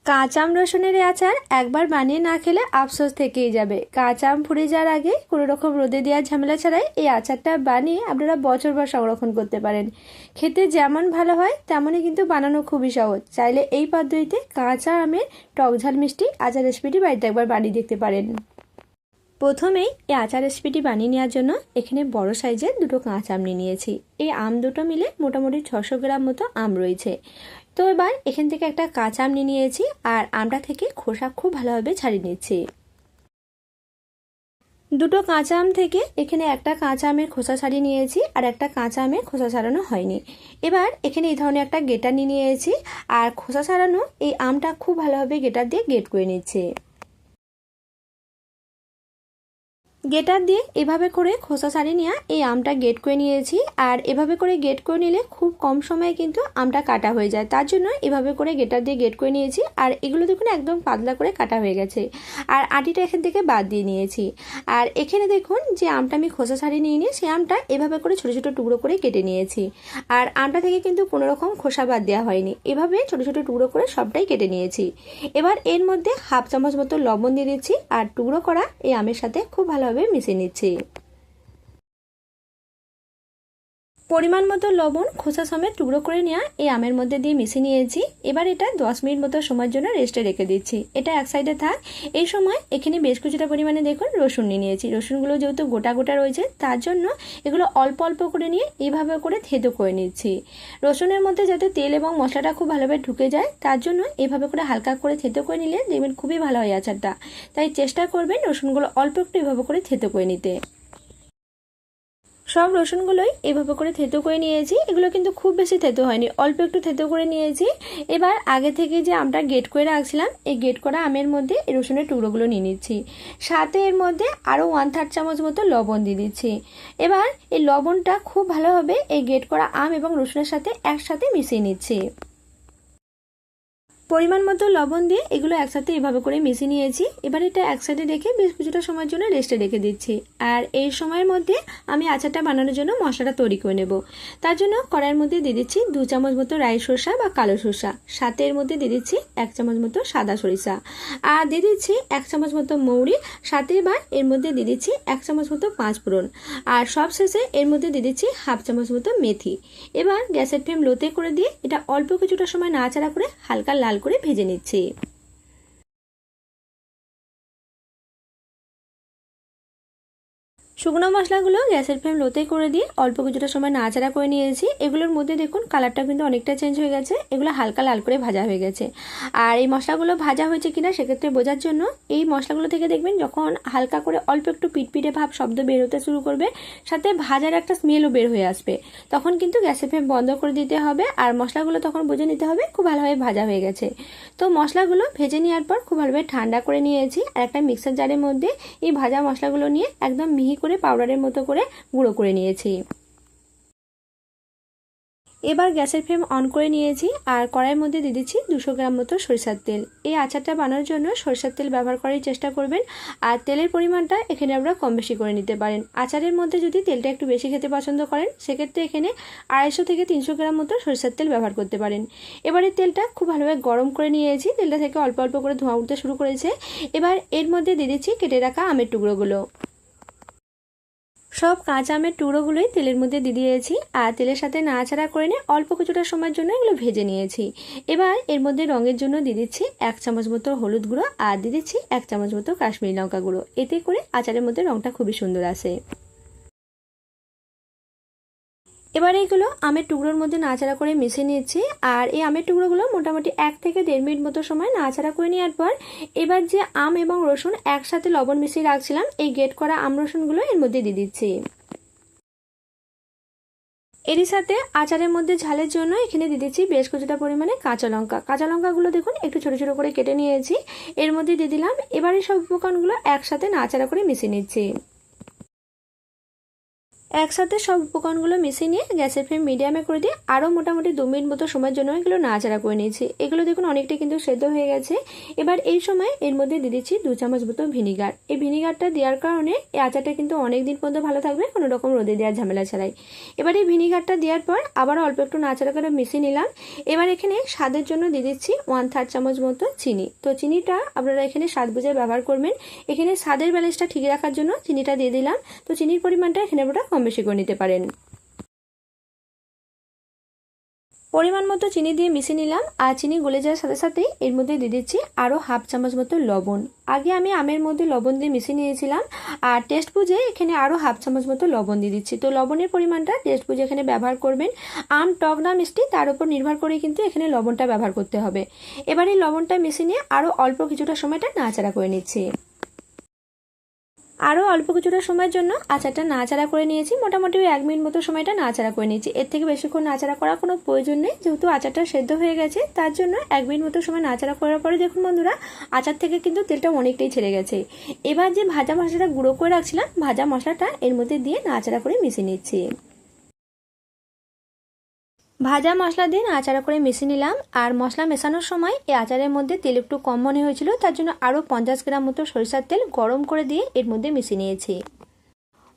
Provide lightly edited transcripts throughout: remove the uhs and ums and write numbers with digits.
কাঁচা আম রসুনের এই আচার একবার বানিয়ে না খেলে আফসোস থেকেই যাবে। কাঁচা আম ফুরিয়ে যাওয়ার আগে কোনো রকম রোদে দেওয়ার ঝামেলা ছাড়াই এই আচারটা বানিয়ে আপনারা বছরভর সংরক্ষণ করতে পারেন। খেতে যেমন ভালো হয় তেমনই কিন্তু বানানো খুবই সহজ। চাইলে এই পদ্ধতিতে কাঁচা আমের টকঝাল মিষ্টি আচার রেসিপিটি বাড়িতে একবার বানিয়ে দেখতে পারেন। প্রথমেই এই আচার রেসিপিটি বানিয়ে নেওয়ার জন্য এখানে বড় সাইজের দুটো কাঁচা আম নিয়ে নিয়েছি। এই আম দুটো মিলে মোটামুটি 600 গ্রাম মতো আম রয়েছে। তো এবার এখান থেকে একটা কাঁচা আম নিয়ে নিয়েছি আর আমটা থেকে খোসা খুব ভালোভাবে ছাড়িয়ে নিচ্ছি। দুটো কাঁচা আম থেকে এখানে একটা কাঁচা আমের খোসা ছাড়িয়ে নিয়েছি আর একটা কাঁচা আমের খোসা ছাড়ানো হয়নি। এবার এখানে এই ধরনের একটা গেটার নিয়ে নিয়েছি আর খোসা ছাড়ানো এই আমটা খুব ভালোভাবে গেটার দিয়ে গ্রেট করে নিচ্ছি। গেটার দিয়ে এভাবে করে খোসা ছাড়িয়ে নিয়ে এই আমটা গ্রেট করে নিয়েছি। আর এভাবে করে গ্রেট করে নিলে খুব কম সময়ে কিন্তু আমটা কাটা হয়ে যায়, তার জন্য এভাবে করে গেটার দিয়ে গ্রেট করে নিয়েছি। আর এগুলো দেখুন একদম পাতলা করে কাটা হয়ে গেছে। আর আটিটা এখান থেকে বাদ দিয়ে নিয়েছি। আর এখানে দেখুন যে আমটা আমি খোসা ছাড়িয়ে নিয়ে সেই আমটা এভাবে করে ছোটো ছোটো টুকরো করে কেটে নিয়েছি। আর আমটা থেকে কিন্তু কোনো রকম খোসা বাদ দেওয়া হয়নি, এভাবে ছোটো ছোটো টুকরো করে সবটাই কেটে নিয়েছি। এবার এর মধ্যে হাফ চামচ মতো লবণ দিয়ে দিচ্ছি আর টুকরো করা এই আমের সাথে খুব ভালোভাবে মিশিয়ে নিচ্ছি। পরিমাণ মতো লবণ খোসা সমেত টুকরো করে নেওয়া এই আমের মধ্যে দিয়ে মিশিয়ে নিয়েছি। এবার এটা 10 মিনিট মতো সময়ের জন্য রেস্টে রেখে দিচ্ছি। এটা এক সাইডে থাক। এই সময় এখানে বেশ কিছুটা পরিমাণে দেখুন রসুন নিয়ে নিয়েছি। রসুনগুলো যেহেতু গোটা গোটা রয়েছে তার জন্য এগুলো অল্প অল্প করে নিয়ে এইভাবে করে থেতো করে নিচ্ছি। রসুনের মধ্যে যাতে তেল এবং মশলাটা খুব ভালোভাবে ঢুকে যায় তার জন্য এইভাবে করে হালকা করে থেতো করে নিলে দেখবেন খুবই ভালো হয় আচারটা। তাই চেষ্টা করবেন রসুনগুলো অল্প একটু এভাবে করে থেতো করে নিতে। সব রসুনগুলোই এভাবে করে থেতো করে নিয়েছি। এগুলো কিন্তু খুব বেশি থেতো হয়নি, অল্প একটু থেতো করে নিয়েছি। এবার আগে থেকে যে আমটা গ্রেট করে রাখছিলাম এই গ্রেট করা আমের মধ্যে এই রসুনের টুকরোগুলো নিয়ে নিচ্ছি। সাথে এর মধ্যে আরও 1/3 চামচ মতো লবণ দিয়ে দিচ্ছি। এবার এই লবণটা খুব ভালোভাবে এই গ্রেট করা আম এবং রসুনের সাথে একসাথে মিশিয়ে নিচ্ছি। পরিমাণ মতো লবণ দিয়ে এগুলো একসাথে এভাবে করে মিশিয়ে নিয়েছি। এবার এটা এক সাইডে রেখে বেশ কিছুটা সময়ের জন্য রেস্টে রেখে দিচ্ছি। আর এই সময়ের মধ্যে আমি আচারটা বানানোর জন্য মশলাটা তৈরি করে নেব। তার জন্য কড়াইয়ের মধ্যে দিয়ে দিচ্ছি 2 চামচ মতো রাই সরষা বা কালো সরষা, সাথে এর মধ্যে দিয়ে দিচ্ছি 1 চামচ মতো সাদা সরিষা, আর দিয়ে দিচ্ছি 1 চামচ মতো মৌরি, সাথে এবার এর মধ্যে দিয়ে দিচ্ছি 1 চামচ মতো পাঁচফোড়ন, আর সব শেষে এর মধ্যে দিয়ে দিচ্ছি হাফ চামচ মতো মেথি। এবার গ্যাসের ফ্লেম লোতে করে দিয়ে এটা অল্প কিছুটা সময় নাড়াচাড়া করে হালকা লাল করে ভেজে নিচ্ছি। শুকনো মশলাগুলো গ্যাসের ফ্লেম লোতে করে দিয়ে অল্প কিছুটা সময় নাড়াচাড়া করে নিয়েছি। এগুলোর মধ্যে দেখুন কালারটা কিন্তু অনেকটা চেঞ্জ হয়ে গেছে, এগুলো হালকা লাল করে ভাজা হয়ে গেছে। আর এই মশলাগুলো ভাজা হয়েছে কিনা সেক্ষেত্রে বোঝার জন্য এই মশলাগুলো থেকে দেখবেন যখন হালকা করে অল্প একটু পিটপিটে ভাব শব্দ বের হতে শুরু করবে, সাথে ভাজার একটা স্মেলও বের হয়ে আসবে, তখন কিন্তু গ্যাসের ফ্লেম বন্ধ করে দিতে হবে। আর মশলাগুলো তখন বুঝে নিতে হবে খুব ভালোভাবে ভাজা হয়ে গেছে। তো মশলাগুলো ভেজে নেওয়ার পর খুব ভালোভাবে ঠান্ডা করে নিয়েছি। আর একটা মিক্সার জারের মধ্যে এই ভাজা মশলাগুলো নিয়ে একদম মিহি করে পাউডারের মতো করে গুঁড়ো করে নিয়েছি। এবার গ্যাসের ফ্লেম অন করে নিয়েছি আর কড়াইয়ের মধ্যে দিয়ে দিচ্ছি 200 গ্রাম মতো সরিষার তেল। এই আচারটা বানানোর জন্য সরিষার তেল ব্যবহার করার চেষ্টা করবেন। আর তেলের পরিমাণটা এখানে আপনারা কম বেশি করে নিতে পারেন। আচারের মধ্যে যদি তেলটা একটু বেশি খেতে পছন্দ করেন সেক্ষেত্রে এখানে 250 থেকে 300 গ্রাম মতো সরিষার তেল ব্যবহার করতে পারেন। এবারে তেলটা খুব ভালোভাবে গরম করে নিয়েছি, তেলটা থেকে অল্প অল্প করে ধোঁয়া উঠতে শুরু করেছে। এবার এর মধ্যে দিয়ে দিচ্ছি কেটে রাখা আমের টুকরোগুলো। সব কাঁচা আমের টুকরোগুলোই তেলের মধ্যে দিয়ে দিয়েছি আর তেলের সাথে নাড়াচাড়া করে নিয়ে অল্প কিছুটা সময়ের জন্য এগুলো ভেজে নিয়েছি। এবার এর মধ্যে রঙের জন্য দিয়ে দিচ্ছি 1 চামচ মতো হলুদ গুঁড়ো আর দিয়ে দিচ্ছি 1 চামচ মতো কাশ্মীরি লঙ্কা গুঁড়ো। এতে করে আচারের মধ্যে রঙটা খুবই সুন্দর আসে। এবার এইগুলো আমের টুকরোর মধ্যে নাড়াচাড়া করে মিশিয়ে নিচ্ছি। আর এই আমের টুকরোগুলো মোটামুটি 1 থেকে 1.5 মিনিট মতো সময় নাড়াচাড়া করে নেওয়ার পর এবার যে আম এবং রসুন একসাথে লবণ মিশিয়ে রাখছিলাম এই গ্রেট করা আম রসুনগুলো এর মধ্যে দিয়ে দিচ্ছি। এরই সাথে আচারের মধ্যে ঝালের জন্য এখানে দিয়ে দিচ্ছি বেশ কিছুটা পরিমাণে কাঁচা লঙ্কা। কাঁচা লঙ্কাগুলো দেখুন একটু ছোট ছোট করে কেটে নিয়েছি, এর মধ্যে দিয়ে দিলাম। এবারে সব উপকরণগুলো একসাথে নাড়াচাড়া করে মিশিয়ে নিচ্ছি। একসাথে সব উপকরণগুলো মিশিয়ে নিয়ে গ্যাসের ফ্লেম মিডিয়ামে করে দিয়ে আরও মোটামুটি 2 মিনিট মতো সময়ের জন্য এগুলো নাড়াচাড়া করে নিয়েছি। এগুলো দেখুন অনেকটা কিন্তু সেদ্ধ হয়ে গেছে। এবার এই সময় এর মধ্যে দিয়ে দিচ্ছি 2 চামচ মতো ভিনিগার। এই ভিনিগারটা দেওয়ার কারণে এই আচারটা কিন্তু অনেক দিন পর্যন্ত ভালো থাকবে, কোনো রকম রোদে দেওয়ার ঝামেলা ছাড়াই। এবার এই ভিনিগারটা দেওয়ার পর আবার অল্প একটু নাড়াচাড়া করে মিশিয়ে নিলাম। এবার এখানে স্বাদের জন্য দিয়ে দিচ্ছি 1/3 চামচ মতো চিনি। তো চিনিটা আপনারা এখানে স্বাদ বুঝে ব্যবহার করবেন। এখানে স্বাদের ব্যালেন্সটা ঠিক রাখার জন্য চিনিটা দিয়ে দিলাম। তো চিনির পরিমাণটা এখানে আপনারা কম বেশি করে নিতে পারেন। পরিমাণ মতো চিনি দিয়ে মিশিয়ে নিলাম। আর চিনি গলে যাওয়ার সাথে সাথেই এর মধ্যে দিয়ে দিচ্ছি আরও 1/2 চামচ মতো লবণ। আগে আমি আমের মধ্যে লবণ দিয়ে মিশিয়ে নিয়েছিলাম, আর টেস্ট বুঝে এখানে আরও 1/2 চামচ মতো লবণ দিয়ে দিচ্ছি। তো লবণের পরিমাণটা টেস্ট বুঝে এখানে ব্যবহার করবেন। আম টক না মিষ্টি তার উপর নির্ভর করে কিন্তু এখানে লবণটা ব্যবহার করতে হবে। এবার এই লবণটা মিশিয়ে নিয়ে আরও অল্প কিছুটা সময়টা নাড়াচাড়া করে নিচ্ছি। আরও অল্প কিছুটা সময়ের জন্য আচারটা নাড়াচাড়া করে নিয়েছি। মোটামুটি 1 মিনিট মতো সময়টা নাড়াচাড়া করে নিয়েছি। এর থেকে বেশিক্ষণ নাড়াচাড়া করার কোনো প্রয়োজন নেই, যেহেতু আচারটা সেদ্ধ হয়ে গেছে। তার জন্য 1 মিনিট মতো সময় নাড়াচাড়া করার পরে দেখুন বন্ধুরা, আচার থেকে কিন্তু তেলটা অনেকটাই ছেড়ে গেছে। এবার যে ভাজা মশলাটা গুঁড়ো করে রাখছিলাম, ভাজা মশলাটা এর মধ্যে দিয়ে নাড়াচাড়া করে মিশিয়ে নিচ্ছি। ভাজা মশলা দিয়ে নাড়াচাড়া করে মিশিয়ে নিলাম। আর মশলা মেশানোর সময় এই আচারের মধ্যে তেল একটু কম মনে হয়েছিল, তার জন্য আরও 50 গ্রাম মতো সরিষার তেল গরম করে দিয়ে এর মধ্যে মিশিয়ে নিয়েছি।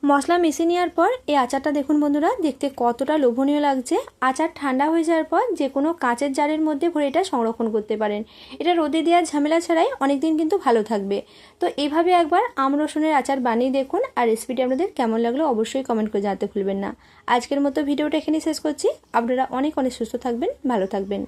মশলা মিশিয়ে নেওয়ার পর এই আচারটা দেখুন বন্ধুরা, দেখতে কতটা লোভনীয় লাগছে। আচার ঠান্ডা হয়ে যাওয়ার পর যে কোনো কাঁচের জারের মধ্যে ভরে এটা সংরক্ষণ করতে পারেন। এটা রোদে দেওয়ার ঝামেলা ছাড়াই অনেক দিন কিন্তু ভালো থাকবে। তো এইভাবে একবার আম রসুনের আচার বানিয়ে দেখুন। আর রেসিপিটি আপনাদের কেমন লাগলো অবশ্যই কমেন্ট করে জানাতে ভুলবেন না। আজকের মতো ভিডিওটা এখানেই শেষ করছি। আপনারা অনেক অনেক সুস্থ থাকবেন, ভালো থাকবেন।